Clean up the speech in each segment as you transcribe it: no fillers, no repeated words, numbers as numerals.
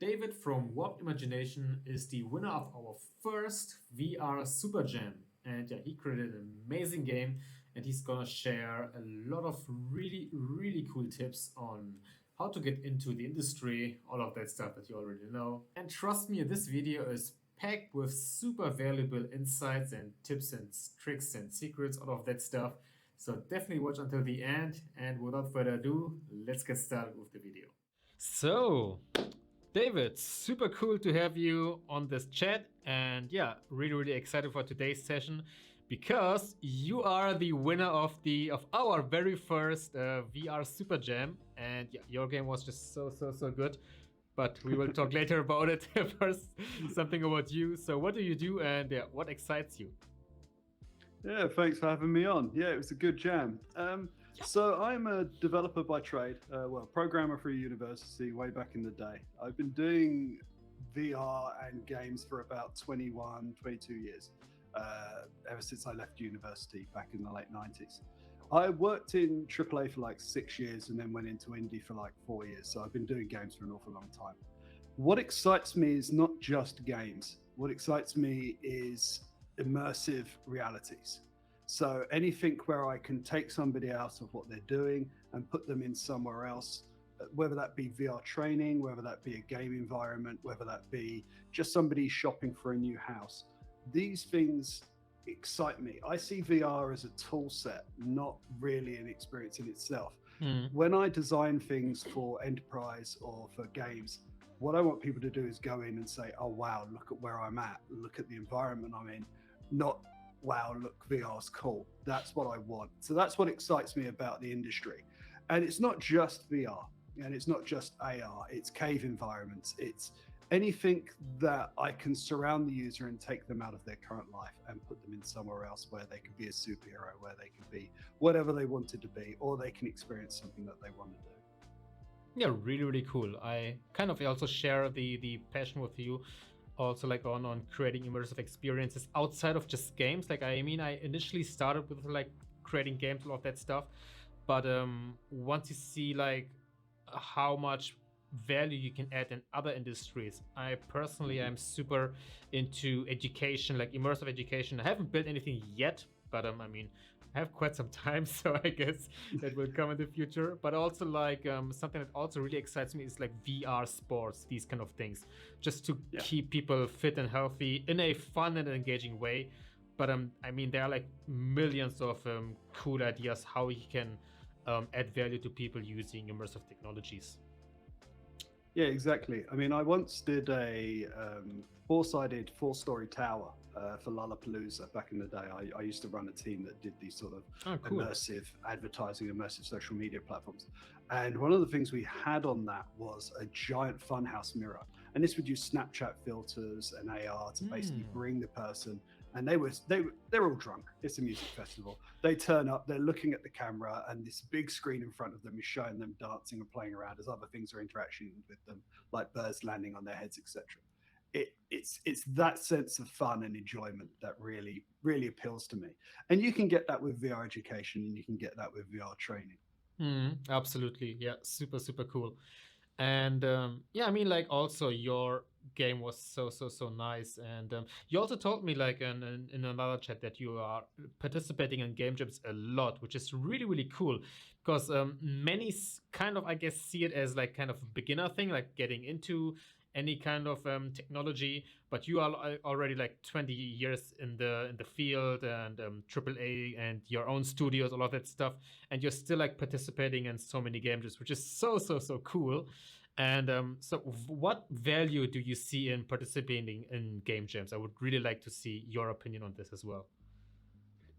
David from Warped Imagination is the winner of our first VR Super Jam. And yeah, he created an amazing game and he's gonna share a lot of really cool tips on how to get into the industry, all of that stuff that you already know. And trust me, this video is packed with super valuable insights and tips and tricks and secrets, all of that stuff. So definitely watch until the end. And without further ado, let's get started with the video. So, David, super cool to have you on this chat, and yeah, really excited for today's session because you are the winner of our very first VR Super Jam, and yeah, your game was just so good. But we will talk later about it. First, something about you. So, what do you do, and yeah, what excites you? Yeah, thanks for having me on. Yeah, it was a good jam. So I'm a developer by trade, programmer for a university way back in the day. I've been doing VR and games for about 21, 22 years, ever since I left university back in the late 90s. I worked in AAA for like 6 years and then went into indie for like 4 years. So I've been doing games for an awful long time. What excites me is not just games. What excites me is immersive realities. So anything where I can take somebody out of what they're doing and put them in somewhere else, whether that be VR training, whether that be a game environment, whether that be just somebody shopping for a new house. These things excite me. I see VR as a tool set, not really an experience in itself. When I design things for enterprise or for games, what I want people to do is go in and say, oh, wow, look at where I'm at. Look at the environment I'm in. Not, wow, look, VR's cool. That's what I want. So that's what excites me about the industry. And it's not just VR and it's not just AR, it's cave environments. It's anything that I can surround the user and take them out of their current life and put them in somewhere else where they can be a superhero, where they can be whatever they wanted to be, or they can experience something that they want to do. Yeah, really cool. I kind of also share the passion with you. Also, like on creating immersive experiences outside of just games. Like, I mean, I initially started with like creating games, all of that stuff, but once you see like how much value you can add in other industries, I personally am super into education, like immersive education. I haven't built anything yet, but I mean, I have quite some time, so I guess that will come in the future. But also like something that also really excites me is like VR sports, these kind of things, just to keep people fit and healthy in a fun and engaging way. But I mean, there are like millions of cool ideas how you can add value to people using immersive technologies. Yeah, exactly. I mean, I once did a four-sided, four-story tower for Lollapalooza back in the day. I used to run a team that did these sort of immersive advertising, immersive social media platforms. And one of the things we had on that was a giant funhouse mirror. And this would use Snapchat filters and AR to basically bring the person. And they're all drunk. It's a music festival. They turn up, they're looking at the camera, and this big screen in front of them is showing them dancing and playing around as other things are interacting with them, like birds landing on their heads, etc. It's that sense of fun and enjoyment that really appeals to me. And you can get that with VR education, and you can get that with VR training. Absolutely, yeah, super cool. And yeah, I mean, like also your game was so nice. And you also told me like in another chat that you are participating in game jams a lot, which is really cool because many kind of, I guess, see it as like kind of a beginner thing, like getting into any kind of technology, but you are already like 20 years in the field and AAA and your own studios, all of that stuff, and you're still like participating in so many game jams, which is so cool. And so what value do you see in participating in game jams? I would really like to see your opinion on this as well.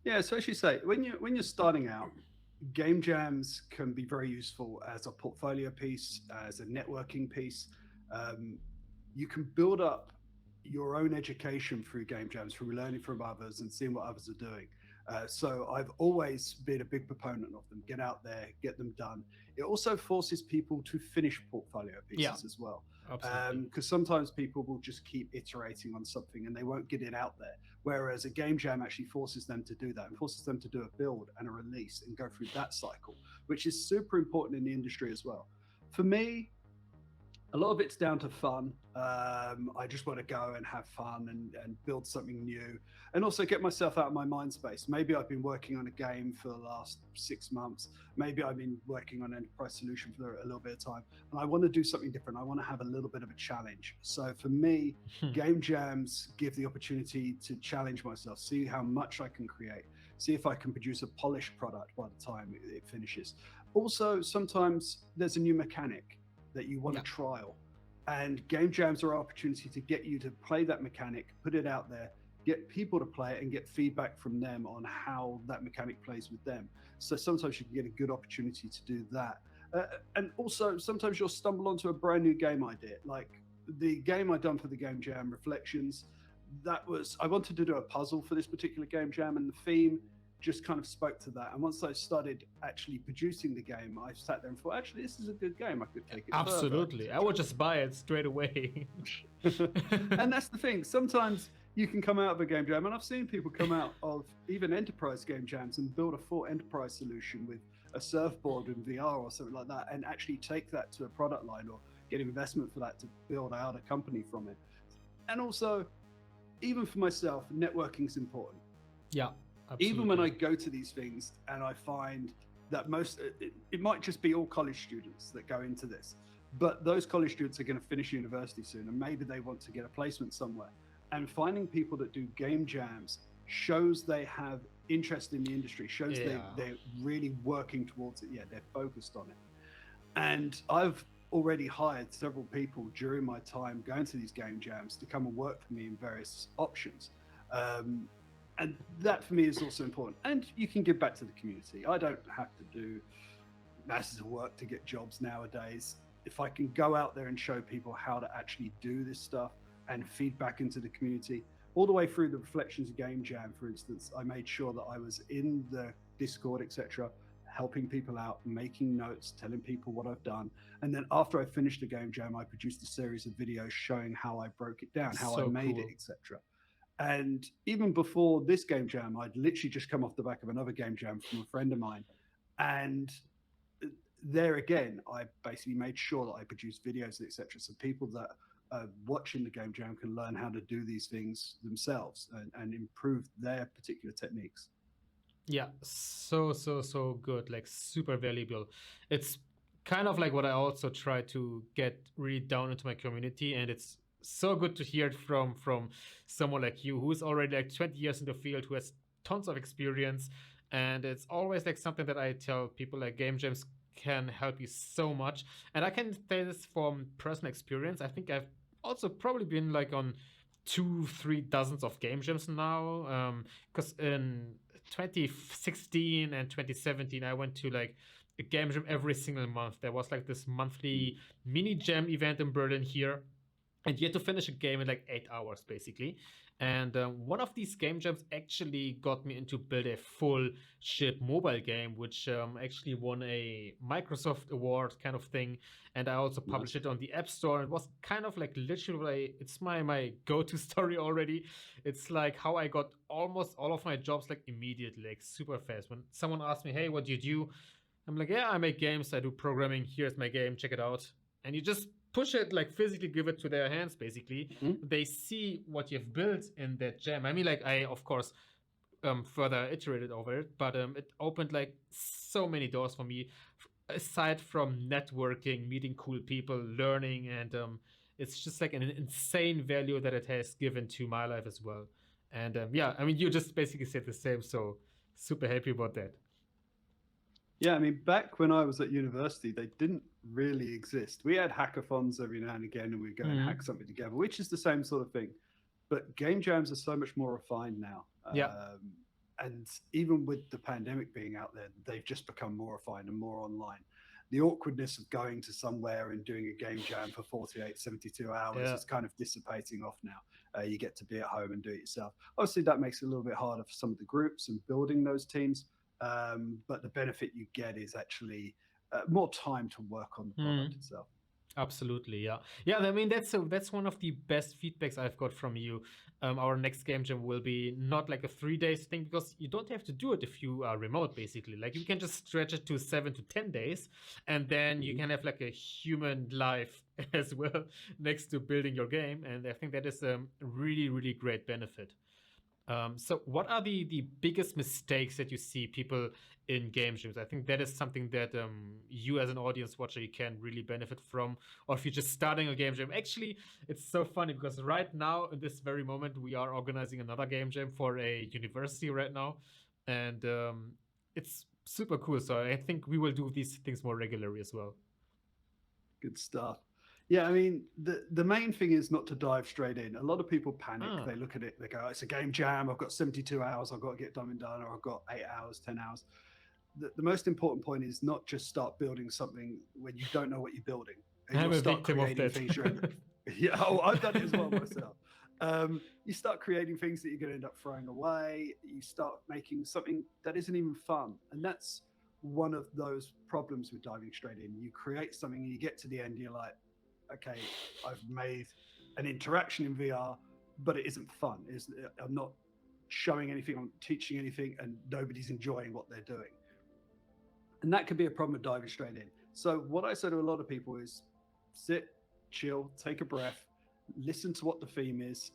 Yeah, so as you say, when you're starting out, game jams can be very useful as a portfolio piece, as a networking piece. You can build up your own education through game jams, through learning from others and seeing what others are doing. So I've always been a big proponent of them. Get out there, get them done. It also forces people to finish portfolio pieces as well. Because sometimes people will just keep iterating on something and they won't get it out there. Whereas a game jam actually forces them to do that and forces them to do a build and a release and go through that cycle, which is super important in the industry as well. For me, A lot of it's down to fun. I just want to go and have fun and build something new, and also get myself out of my mind space. Maybe I've been working on a game for the last 6 months. Maybe I've been working on an enterprise solution for a little bit of time, and I want to do something different. I want to have a little bit of a challenge. So for me, game jams give the opportunity to challenge myself, see how much I can create, see if I can produce a polished product by the time it finishes. Also, sometimes there's a new mechanic that you want to trial. And game jams are an opportunity to get you to play that mechanic, put it out there, get people to play it and get feedback from them on how that mechanic plays with them. So sometimes you can get a good opportunity to do that. And also sometimes you'll stumble onto a brand new game idea. Like the game I done for the game jam, Reflections, I wanted to do a puzzle for this particular game jam, and the theme just kind of spoke to that. And once I started actually producing the game, I sat there and thought, actually, this is a good game. I could take it Absolutely. further. I would just buy it straight away. And that's the thing. Sometimes you can come out of a game jam, and I've seen people come out of even enterprise game jams and build a full enterprise solution with a surfboard in VR or something like that, and actually take that to a product line or get investment for that to build out a company from it. And also, even for myself, networking is important. Yeah. Absolutely. Even when I go to these things and I find that it might just be all college students that go into this, but those college students are going to finish university soon, and maybe they want to get a placement somewhere. And finding people that do game jams shows they have interest in the industry, shows they're really working towards it. Yeah, they're focused on it. And I've already hired several people during my time going to these game jams to come and work for me in various options. And that for me is also important. And you can give back to the community. I don't have to do masses of work to get jobs nowadays. If I can go out there and show people how to actually do this stuff and feed back into the community, all the way through the Reflections Game Jam, for instance, I made sure that I was in the Discord, etc., helping people out, making notes, telling people what I've done. And then after I finished the game jam, I produced a series of videos showing how I broke it down, how I made it, etc. And even before this game jam, I'd literally just come off the back of another game jam from a friend of mine. And there again, I basically made sure that I produced videos, etc. So people that are watching the game jam can learn how to do these things themselves and improve their particular techniques. Yeah, so good, like super valuable. It's kind of like what I also try to get really down into my community, and it's so good to hear it from someone like you who's already like 20 years in the field, who has tons of experience. And it's always like something that I tell people, like game jams can help you so much. And I can say this from personal experience. I think I've also probably been like on 2-3 dozens of game jams now, because in 2016 and 2017 I went to like a game jam every single month. There was like this monthly mini jam event in Berlin here, and you had to finish a game in like 8 hours basically. And one of these game jams actually got me into build a full ship mobile game, which actually won a Microsoft award kind of thing. And I also published it on the App Store. It was kind of like literally, it's my go-to story already. It's like how I got almost all of my jobs like immediately, like super fast. When someone asked me, hey, what do you do? I'm like, yeah, I make games, I do programming. Here's my game, check it out. And you just push it, like physically give it to their hands basically. They see what you've built in that jam. I mean, like I of course further iterated over it, but it opened like so many doors for me, aside from networking, meeting cool people, learning, and it's just like an insane value that it has given to my life as well. And yeah, I mean, you just basically said the same, so super happy about that. Yeah, I mean, back when I was at university, they didn't really exist. We had hackathons every now and again, and we'd go and hack something together, which is the same sort of thing. But game jams are so much more refined now. And even with the pandemic being out there, they've just become more refined and more online. The awkwardness of going to somewhere and doing a game jam for 48, 72 hours is kind of dissipating off now. You get to be at home and do it yourself. Obviously, that makes it a little bit harder for some of the groups and building those teams. But the benefit you get is actually more time to work on the product itself. Absolutely, yeah. I mean, that's one of the best feedbacks I've got from you. Our next game jam will be not like a 3 days thing, because you don't have to do it if you are remote. Basically, like you can just stretch it to 7 to 10 days, and then you can have like a human life as well next to building your game, and I think that is a really, really great benefit. So what are the biggest mistakes that you see people in game jams? I think that is something that you as an audience watcher, you can really benefit from. Or if you're just starting a game jam. Actually, it's so funny because right now, in this very moment, we are organizing another game jam for a university right now. And it's super cool. So I think we will do these things more regularly as well. Good stuff. Yeah, I mean, the main thing is not to dive straight in. A lot of people panic. They look at it, they go, it's a game jam. I've got 72 hours. I've got to get done, or I've got 8 hours, 10 hours. The most important point is not just start building something when you don't know what you're building. And I'm you'll a start victim of creating that. things you're in. Yeah, I've done it as well myself. You start creating things that you're going to end up throwing away. You start making something that isn't even fun. And that's one of those problems with diving straight in. You create something and you get to the end, you're like, okay, I've made an interaction in VR, but it isn't fun. I'm not showing anything, I'm teaching anything, and nobody's enjoying what they're doing. And that could be a problem with diving straight in. So what I say to a lot of people is sit, chill, take a breath, listen to what the theme is,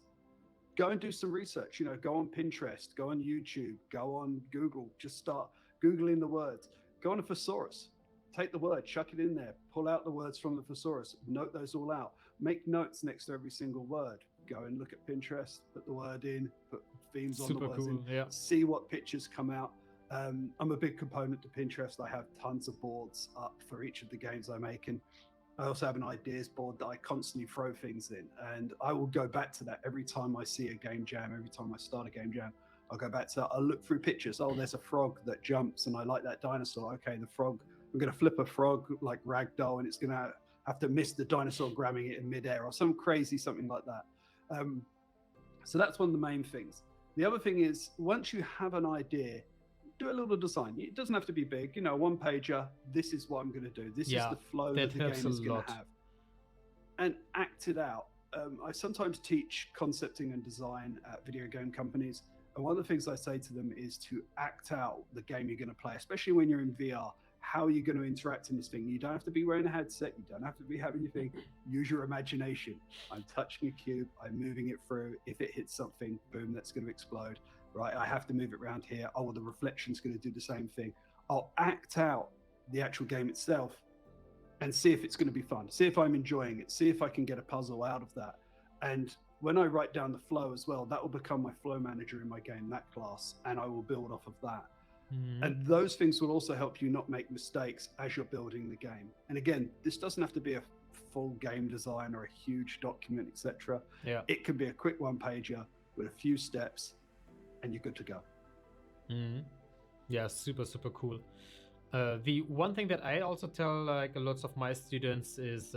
go and do some research, go on Pinterest, go on YouTube, go on Google, just start Googling the words, go on a thesaurus, take the word, chuck it in there, pull out the words from the thesaurus, note those all out, make notes next to every single word, go and look at Pinterest, put the word in, put themes on the words in, see what pictures come out. I'm a big component to Pinterest. I have tons of boards up for each of the games I make, and I also have an ideas board that I constantly throw things in, and I will go back to that every time I see a game jam, every time I start a game jam. I'll go back to that. I'll look through pictures. Oh, there's a frog that jumps and I like that dinosaur. Okay, the frog, I'm going to flip a frog like ragdoll and it's going to have to miss the dinosaur grabbing it in midair or some crazy something like that. So that's one of the main things. The other thing is, once you have an idea, do a little design. It doesn't have to be big, one pager. This is what I'm going to do. This is the flow that the game is going to have. And act it out. I sometimes teach concepting and design at video game companies. And one of the things I say to them is to act out the game you're going to play, especially when you're in VR. How are you going to interact in this thing? You don't have to be wearing a headset. You don't have to be having your thing. Use your imagination. I'm touching a cube. I'm moving it through. If it hits something, boom, that's going to explode. Right? I have to move it around here. Oh, well, the reflection's going to do the same thing. I'll act out the actual game itself and see if it's going to be fun. See if I'm enjoying it. See if I can get a puzzle out of that. And when I write down the flow as well, that will become my flow manager in my game, that class, and I will build off of that. Mm-hmm. And those things will also help you not make mistakes as you're building the game. And again, this doesn't have to be a full game design or a huge document, etc. Yeah. It can be a quick one-pager with a few steps, and you're good to go. Mm-hmm. Yeah, super, super cool. The one thing that I also tell lots of my students is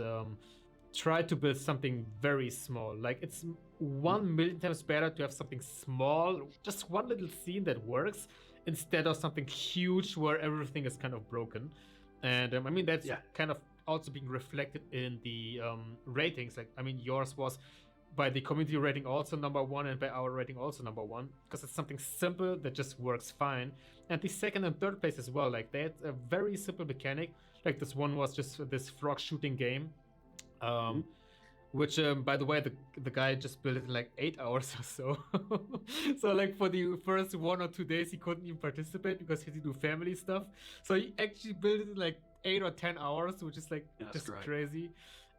try to build something very small. Like it's 1,000,000 times better to have something small, just one little scene that works, instead of something huge where everything is kind of broken. And I mean, that's kind of also being reflected in the ratings. Like, I mean, yours was by the community rating also #1 and by our rating also #1, because it's something simple that just works fine. And the second and third place as well, like they had a very simple mechanic. Like this one was just this frog shooting game, which by the way, the guy just built it in like 8 hours or so. So like for the first 1 or 2 days he couldn't even participate because he had to do family stuff. So he actually built it in like 8 or 10 hours, which is like just crazy.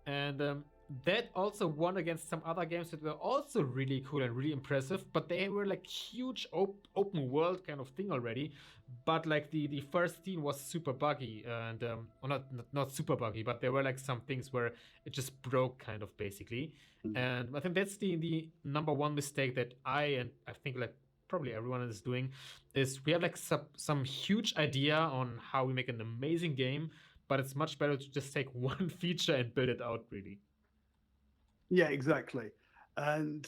And that also won against some other games that were also really cool and really impressive, but they were like huge open world kind of thing already. But like the first scene was super buggy, and well, not super buggy, but there were like some things where it just broke kind of basically. Mm-hmm. And I think that's the #1 mistake that I think like probably everyone is doing, is we have like some huge idea on how we make an amazing game, but it's much better to just take one feature and build it out really. Yeah, exactly. And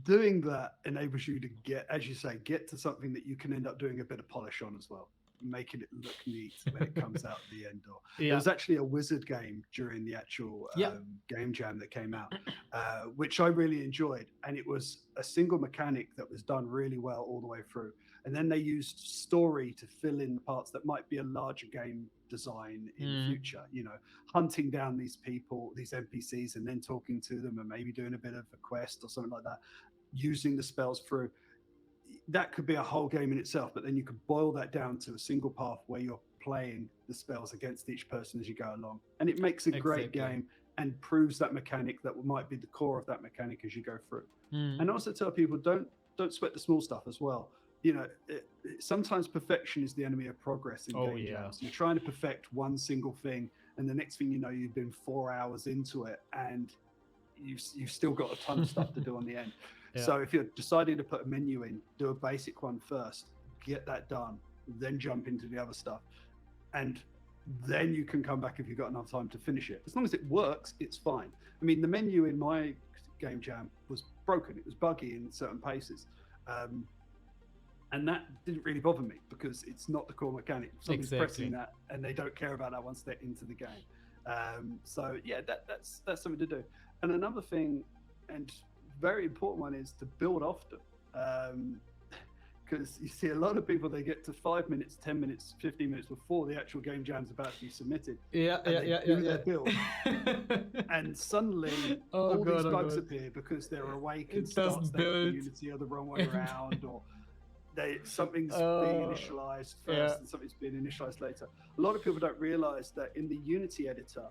doing that enables you to get, as you say, get to something that you can end up doing a bit of polish on as well. making it look neat when it comes out at the end. Or Yeah. there was actually a wizard game during the actual Yeah. game jam that came out, which I really enjoyed, and it was a single mechanic that was done really well all the way through. And then they used story to fill in the parts that might be a larger game design in the future, you know, hunting down these people, these NPCs, and then talking to them and maybe doing a bit of a quest or something like that, using the spells through. That could be a whole game in itself, but then you could boil that down to a single path where you're playing the spells against each person as you go along. And it makes a great game and proves that mechanic that might be the core of that mechanic as you go through. And also tell people, don't sweat the small stuff as well. You know, sometimes perfection is the enemy of progress in game jams. You're trying to perfect one single thing, and the next thing you know, you've been 4 hours into it, and you've still got a ton of stuff to do on the end. So if you're deciding to put a menu in, do a basic one first, get that done, then jump into the other stuff, and then you can come back if you've got enough time to finish it. As long as it works, it's fine. I mean, the menu in my game jam was broken. It was buggy in certain places. And that didn't really bother me because it's not the core mechanic. Someone's pressing that and they don't care about that once they're into the game. So yeah, that's something to do. And another thing, and very important one, is to build often. Because you see a lot of people, they get to 5 minutes, 10 minutes, 15 minutes before the actual game jam's about to be submitted. Their build. And suddenly all these bugs appear because they're awake and starts the Unity or the wrong way around, or something's being initialized first and something's being initialized later. A lot of people don't realize that in the Unity editor,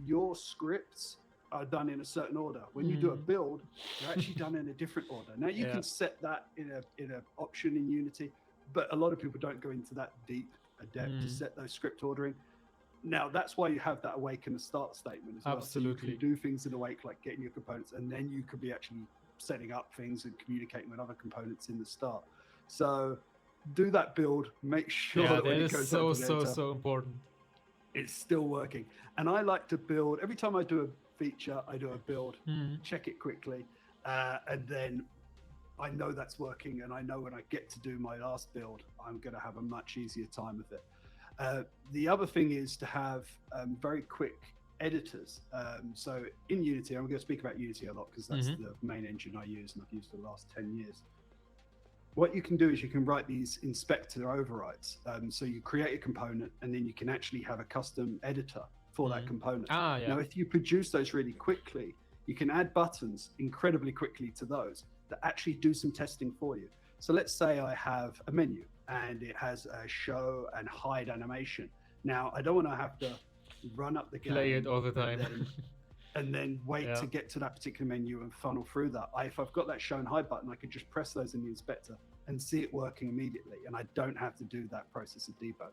your scripts are done in a certain order. When you do a build, they're actually done in a different order. Now you can set that in a option in Unity, but a lot of people don't go into that deep a depth to set those script ordering. Now that's why you have that awake and the start statement as well. Absolutely. So you can do things in awake, like getting your components, and then you could be actually setting up things and communicating with other components in the start. So do that build, make sure that when it goes so important. It's still working. And I like to build, every time I do a feature, I do a build, check it quickly, and then I know that's working, and I know when I get to do my last build, I'm going to have a much easier time with it. The other thing is to have very quick editors. So in Unity, I'm going to speak about Unity a lot because that's the main engine I use, and I've used the last 10 years. What you can do is you can write these inspector overrides. So you create a component, and then you can actually have a custom editor for that component. Now, if you produce those really quickly, you can add buttons incredibly quickly to those that actually do some testing for you. So let's say I have a menu and it has a show and hide animation. Now, I don't want to have to run up the game, play it all the time, and then wait to get to that particular menu and funnel through that. If I've got that show and hide button, I can just press those in the inspector and see it working immediately, and I don't have to do that process of debug.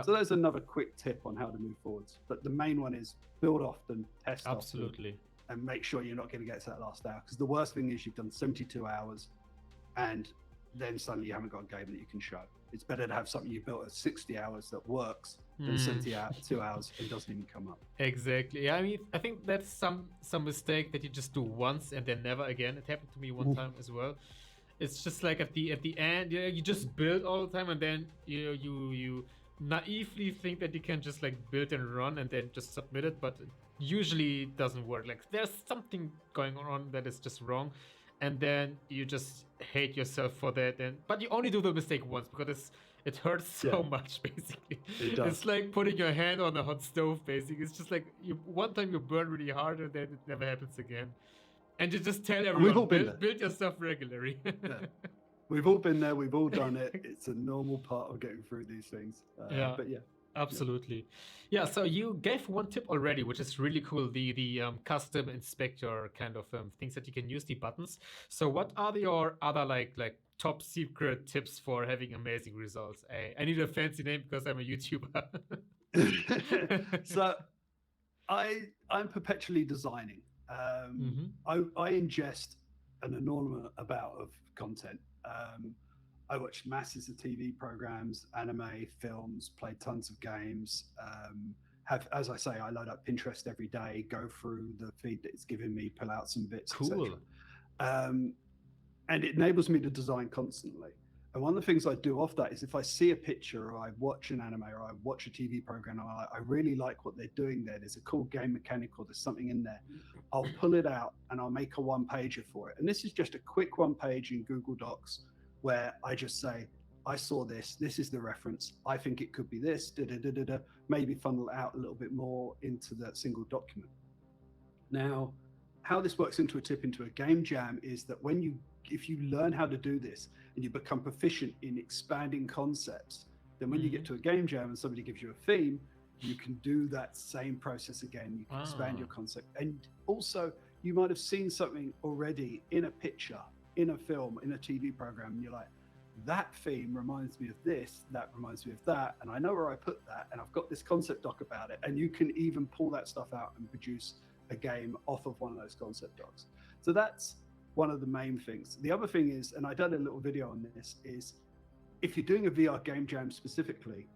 So there's another quick tip on how to move forwards. But the main one is build often, test often, and make sure you're not going to get to that last hour. Because the worst thing is you've done 72 hours and then suddenly you haven't got a game that you can show. It's better to have something you built at 60 hours that works than 72 hours and doesn't even come up. Exactly. Yeah, I mean, I think that's some mistake that you just do once and then never again. It happened to me one time as well. It's just like at the end, you just build all the time, and then you naively think that you can just like build and run and then just submit it, but it usually doesn't work. Like there's something going on that is just wrong, and then you just hate yourself for that. But you only do the mistake once because it hurts so much, basically. It does. It's like putting your hand on a hot stove, basically. It's just like one time you burn really hard and then it never happens again. And you just tell everyone, build your stuff regularly. We've all been there. We've all done it. It's a normal part of getting through these things. But absolutely. Yeah. So you gave one tip already, which is really cool. The custom inspector kind of things that you can use, the buttons. So what are your other like top secret tips for having amazing results? I need a fancy name because I'm a YouTuber. So I'm perpetually designing. I ingest an enormous amount of content. I watch masses of TV programs, anime, films, play tons of games. As I say, I load up Pinterest every day, go through the feed that it's giving me, pull out some bits, cool. etc. And it enables me to design constantly. And one of the things I do off that is if I see a picture or I watch an anime or I watch a TV program, or I really like what they're doing there, there's a cool game mechanic or there's something in there, I'll pull it out and I'll make a one pager for it. And this is just a quick one page in Google Docs where I just say, I saw this, this is the reference, I think it could be this, maybe funnel it out a little bit more into that single document. Now, how this works into a tip into a game jam is that if you learn how to do this and you become proficient in expanding concepts, then when you get to a game jam and somebody gives you a theme, you can do that same process again. You can expand your concept. And also, you might have seen something already in a picture, in a film, in a TV program, and you're like, that theme reminds me of this, that reminds me of that, and I know where I put that, and I've got this concept doc about it. And you can even pull that stuff out and produce a game off of one of those concept docs. So that's one of the main things. The other thing is, and I did a little video on this, is if you're doing a VR game jam specifically,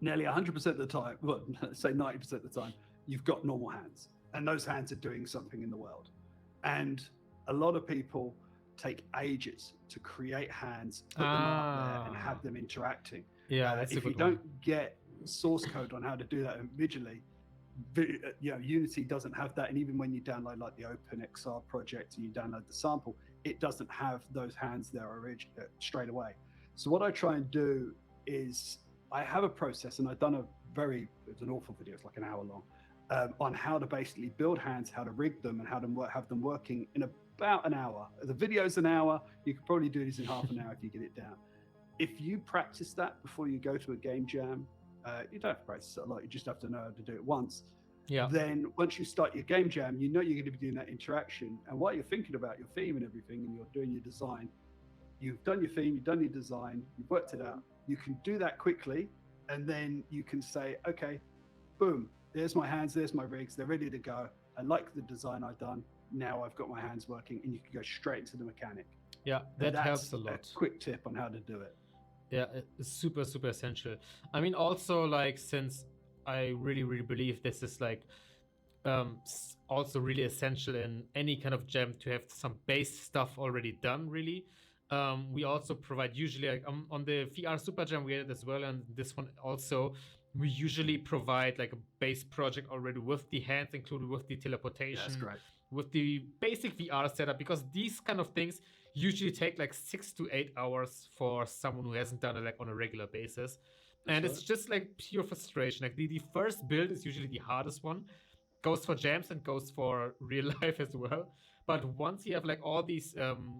nearly 100% of the time, well, say 90% of the time, you've got normal hands, and those hands are doing something in the world. And a lot of people take ages to create hands, put them up there, and have them interacting. Yeah, that's if a you good don't one. get source code on how to do that individually, Unity doesn't have that. And even when you download like the OpenXR project and you download the sample, it doesn't have those hands there straight away. So what I try and do is I have a process, and I've done it's an awful video, it's like an hour long, on how to basically build hands, how to rig them, and how to have them working in about an hour. The video's an hour. You could probably do this in half an hour if you get it down. If you practice that before you go to a game jam, you don't have to practice it a lot. You just have to know how to do it once. Yeah. Then once you start your game jam, you know you're going to be doing that interaction. And while you're thinking about your theme and everything, and you're doing your design, you've done your theme, you've done your design, you've worked it out. You can do that quickly, and then you can say, okay, boom, there's my hands, there's my rigs, they're ready to go. I like the design I've done. Now I've got my hands working, and you can go straight into the mechanic. Yeah, that helps a lot. A quick tip on how to do it. Yeah, it's super, super essential. I mean, also, like, since I really, really believe this is like also really essential in any kind of jam to have some base stuff already done, really. We also provide usually, like, on the VR Super Jam we had it as well, and this one also, we usually provide like a base project already with the hands included, with the teleportation, That's great. with the basic VR setup, because these kind of things usually take like 6 to 8 hours for someone who hasn't done it like on a regular basis. And it's just like pure frustration. Like the first build is usually the hardest one. Goes for jams and goes for real life as well. But once you have like all these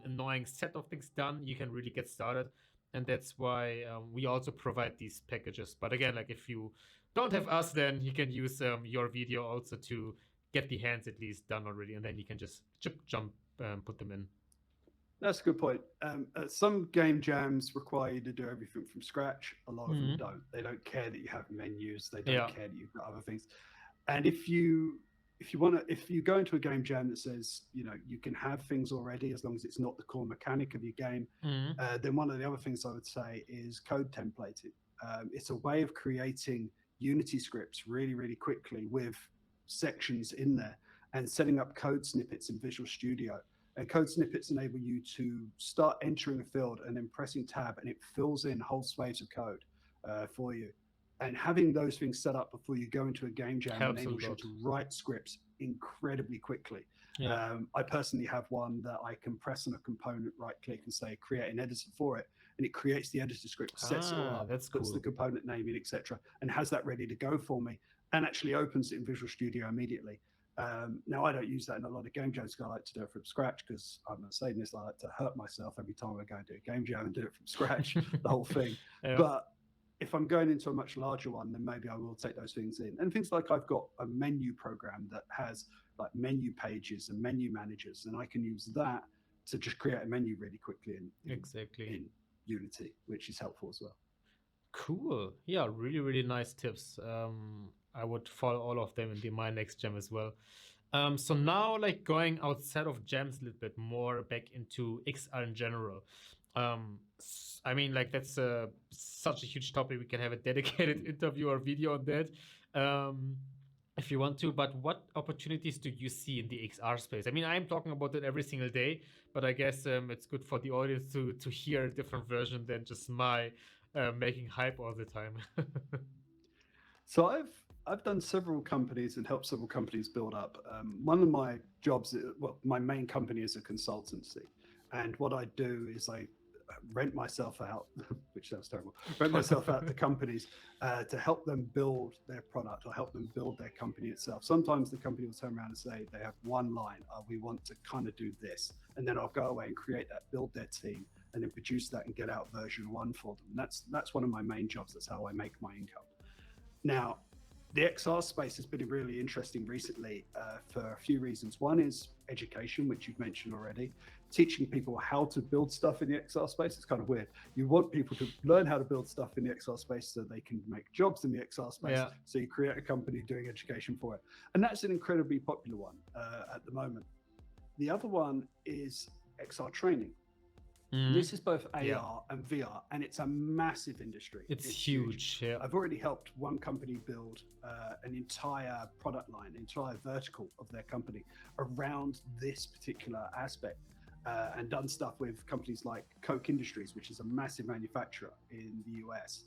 annoying set of things done, you can really get started. And that's why we also provide these packages. But again, like if you don't have us, then you can use your video also to get the hands at least done already. And then you can just jump put them in. That's a good point. Some game jams require you to do everything from scratch. A lot of them don't. They don't care that you have menus. They don't care that you've got other things. And if you go into a game jam that says, you can have things already as long as it's not the core mechanic of your game, then one of the other things I would say is code templating. It's a way of creating Unity scripts really, really quickly with sections in there and setting up code snippets in Visual Studio. And code snippets enable you to start entering a field and then pressing tab, and it fills in whole swathes of code for you. And having those things set up before you go into a game jam enables you to write scripts incredibly quickly. Yeah. I personally have one that I can press on a component, right click, and say create an editor for it, and it creates the editor script, sets it all up, puts the component name in, etc., and has that ready to go for me, and actually opens it in Visual Studio immediately. Now, I don't use that in a lot of game jams. I like to do it from scratch because I'm not saying this, I like to hurt myself every time I go and do a game jam and do it from scratch, the whole thing. Yeah. But if I'm going into a much larger one, then maybe I will take those things in. And things like I've got a menu program that has like menu pages and menu managers, and I can use that to just create a menu really quickly in Unity, which is helpful as well. Cool. Yeah, really, really nice tips. I would follow all of them in my next jam as well. So now, like, going outside of jams a little bit more back into XR in general. I mean, like, that's such a huge topic. We can have a dedicated interview or video on that. if you want to, but what opportunities do you see in the XR space? I mean, I'm talking about it every single day, but I guess it's good for the audience to hear a different version than just my making hype all the time. So I've done several companies and helped several companies build up. One of my jobs, well, my main company is a consultancy, and what I do is I rent myself out, which sounds terrible, rent myself out to companies to help them build their product or help them build their company itself. Sometimes the company will turn around and say they have one line, we want to kind of do this, and then I'll go away and create that, build their team, and then produce that and get out version 1 for them. And that's one of my main jobs. That's how I make my income. Now, the XR space has been really interesting recently for a few reasons. One is education, which you've mentioned already, teaching people how to build stuff in the XR space. It's kind of weird. You want people to learn how to build stuff in the XR space so they can make jobs in the XR space. Yeah. So you create a company doing education for it. And that's an incredibly popular one at the moment. The other one is XR training. This is both AR and VR, and it's a massive industry. It's huge. Yeah. I've already helped one company build an entire product line, an entire vertical of their company around this particular aspect, and done stuff with companies like Koch Industries, which is a massive manufacturer in the US.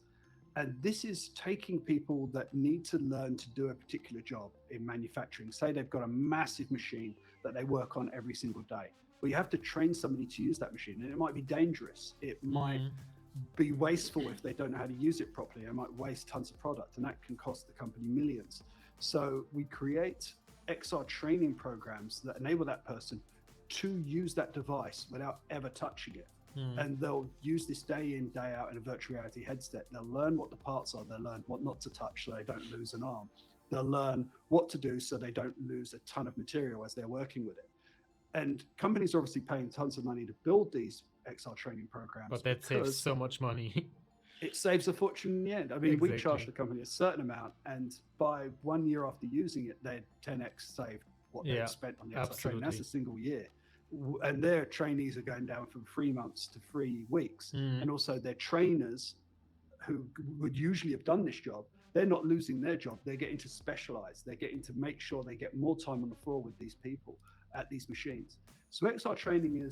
And this is taking people that need to learn to do a particular job in manufacturing. Say they've got a massive machine that they work on every single day. Well, you have to train somebody to use that machine, and it might be dangerous. It might be wasteful if they don't know how to use it properly. It might waste tons of product, and that can cost the company millions. So we create XR training programs that enable that person to use that device without ever touching it. And they'll use this day in, day out in a virtual reality headset. They'll learn what the parts are. They'll learn what not to touch so they don't lose an arm. They'll learn what to do so they don't lose a ton of material as they're working with it. And companies are obviously paying tons of money to build these XR training programs. But that saves so much money. It saves a fortune in the end. I mean, we charge the company a certain amount, and by 1 year after using it, they'd 10x saved what they'd spent on the XR training. That's a single year. And their trainees are going down from 3 months to 3 weeks. And also their trainers who would usually have done this job, they're not losing their job. They're getting to specialize. They're getting to make sure they get more time on the floor with these people at these machines. So XR training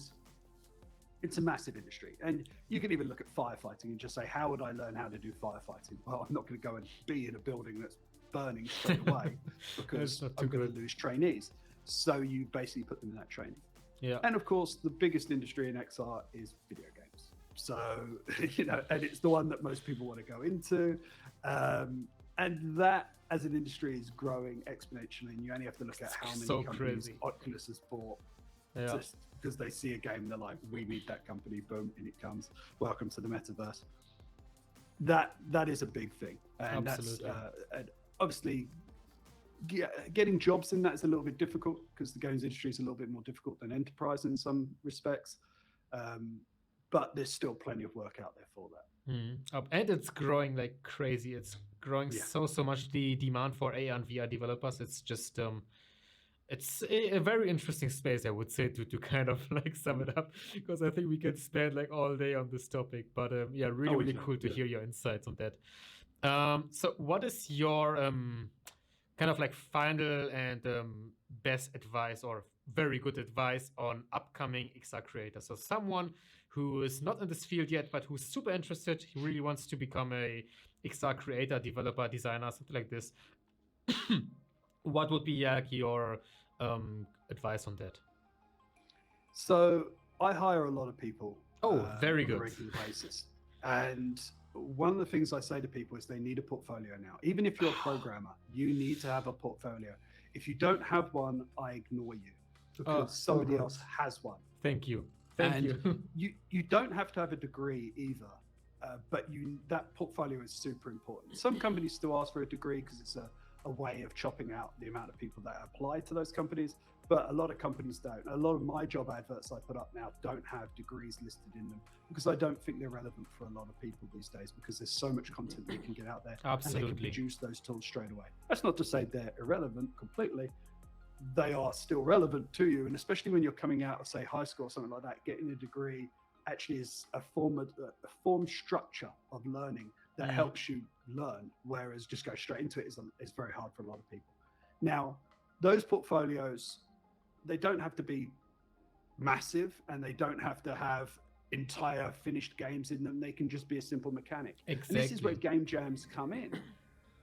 it's a massive industry. And you can even look at firefighting and just say, how would I learn how to do firefighting? Well, I'm not going to go and be in a building that's burning straight away because I'm going to lose trainees. So you basically put them in that training. Yeah. And of course, the biggest industry in XR is video games. So, and it's the one that most people want to go into. And that as an industry is growing exponentially. And you only have to look at how many companies Oculus has bought just because they see a game, they're like, we need that company, boom, in it comes. Welcome to the metaverse. That is a big thing. And absolutely. And obviously, getting jobs in that is a little bit difficult because the games industry is a little bit more difficult than enterprise in some respects. But there's still plenty of work out there for that. And it's growing like crazy. It's growing so much. The demand for AR and VR developers, it's just it's a very interesting space, I would say, to kind of like sum it up, because I think we can spend like all day on this topic. But really cool to hear your insights on that. So what is your kind of like final and best advice or very good advice on upcoming XR creators? So someone who is not in this field yet, but who's super interested, he really wants to become a XR creator, developer, designer, something like this. What would be your advice on that? So I hire a lot of people. Very good. On a regular basis. And one of the things I say to people is they need a portfolio now. Even if you're a programmer, you need to have a portfolio. If you don't have one, I ignore you because somebody else has one. Thank you. You don't have to have a degree either, but that portfolio is super important. Some companies still ask for a degree because it's a way of chopping out the amount of people that apply to those companies, but a lot of companies don't. A lot of my job adverts I put up now don't have degrees listed in them because I don't think they're relevant for a lot of people these days because there's so much content they can get out there. Absolutely. And they can produce those tools straight away. That's not to say they're irrelevant completely. They are still relevant to you, and especially when you're coming out of, say, high school or something like that, getting a degree actually is a form structure of learning that helps you learn, whereas just go straight into it is very hard for a lot of people. Now, those portfolios, they don't have to be massive, and they don't have to have entire finished games in them. They can just be a simple mechanic. Exactly. And this is where game jams come in.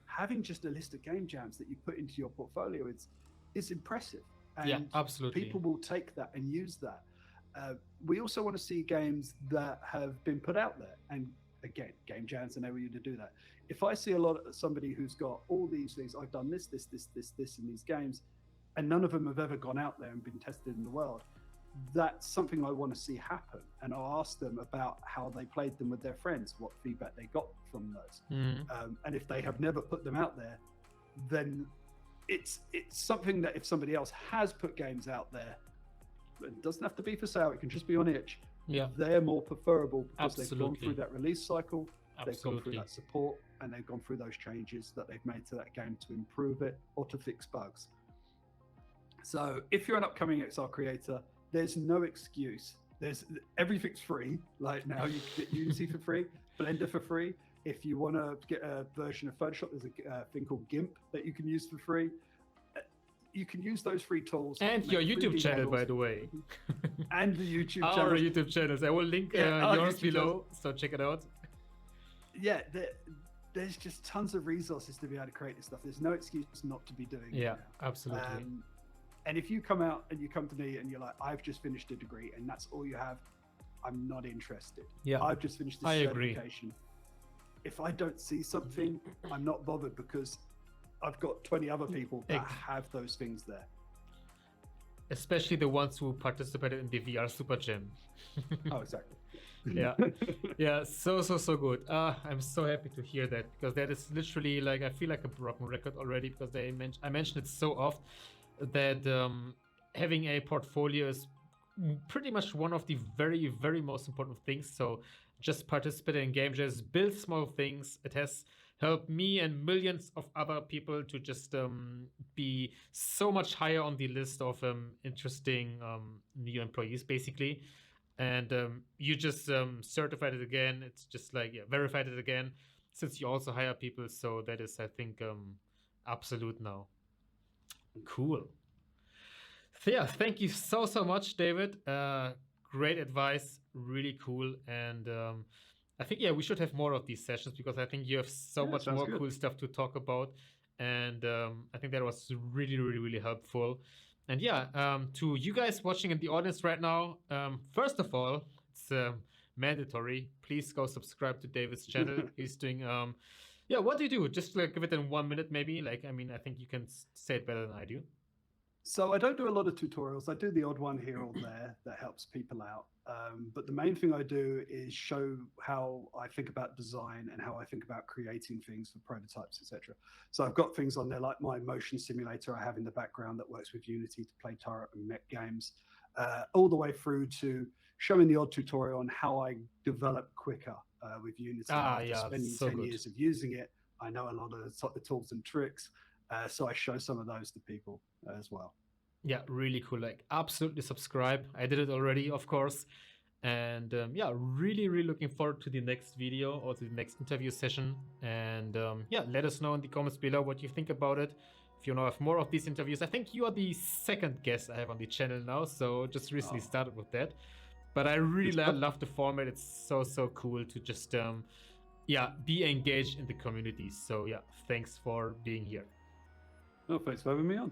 Having just a list of game jams that you put into your portfolio is impressive. And yeah, absolutely. people will take that and use that. We also want to see games that have been put out there. And again, game jams enable you to do that. If I see somebody who's got all these things, I've done this in these games, and none of them have ever gone out there and been tested in the world, that's something I want to see happen. And I'll ask them about how they played them with their friends, what feedback they got from those. And if they have never put them out there, then it's something that if somebody else has put games out there, it doesn't have to be for sale, it can just be on itch. Yeah, they're more preferable because absolutely. they've gone through that release cycle, absolutely. they've gone through that support, and they've gone through those changes that they've made to that game to improve it or to fix bugs. So if you're an upcoming XR creator, there's no excuse. Everything's free. Like now you can get Unity for free, Blender for free. If you want to get a version of Photoshop, there's a thing called GIMP that you can use for free. You can use those free tools. And your YouTube channel, by the way. And the YouTube channel. Our YouTube channels. I will link yours below, so check it out. Yeah, there's just tons of resources to be able to create this stuff. There's no excuse not to be doing it. Yeah, absolutely. And if you come out and you come to me and you're like, I've just finished a degree and that's all you have, I'm not interested. Yeah, I've just finished this certification. If I don't see something, I'm not bothered because I've got 20 other people that have those things there. Especially the ones who participated in the VR Super Jam. Oh, exactly. Yeah, yeah, so good. I'm so happy to hear that, because that is literally like, I feel like a broken record already, because I mentioned it so often that having a portfolio is pretty much one of the very, very most important things. So just participating in game jams, build small things. It has helped me and millions of other people to just be so much higher on the list of interesting new employees, basically. And you just certified it again. It's just like, yeah, verified it again, since you also hire people. So that is, I think, absolute now. Cool. So yeah, thank you so much, David. Great advice, really cool. And I think, yeah, we should have more of these sessions, because I think you have so much more cool stuff to talk about. And I think that was really, really, really helpful. And yeah, to you guys watching in the audience right now, first of all, it's mandatory. Please go subscribe to David's channel. He's doing, yeah, what do you do? Just like give it in 1 minute, maybe. Like, I mean, I think you can say it better than I do. So I don't do a lot of tutorials. I do the odd one here or there that helps people out. But the main thing I do is show how I think about design and how I think about creating things for prototypes, etc. So I've got things on there like my motion simulator I have in the background that works with Unity to play turret and mech games, all the way through to showing the odd tutorial on how I develop quicker with Unity. Yeah, spending so 10 years of using it, I know a lot of the tools and tricks. So I show some of those to people as well. Yeah, really cool. Like, absolutely subscribe. I did it already, of course. And yeah, really, really looking forward to the next video or to the next interview session. And yeah, let us know in the comments below what you think about it. If you want to have more of these interviews, I think you are the second guest I have on the channel now. So just recently started with that. But I really love the format. It's so cool to just, yeah, be engaged in the community. So yeah, thanks for being here. No, thanks for having me on.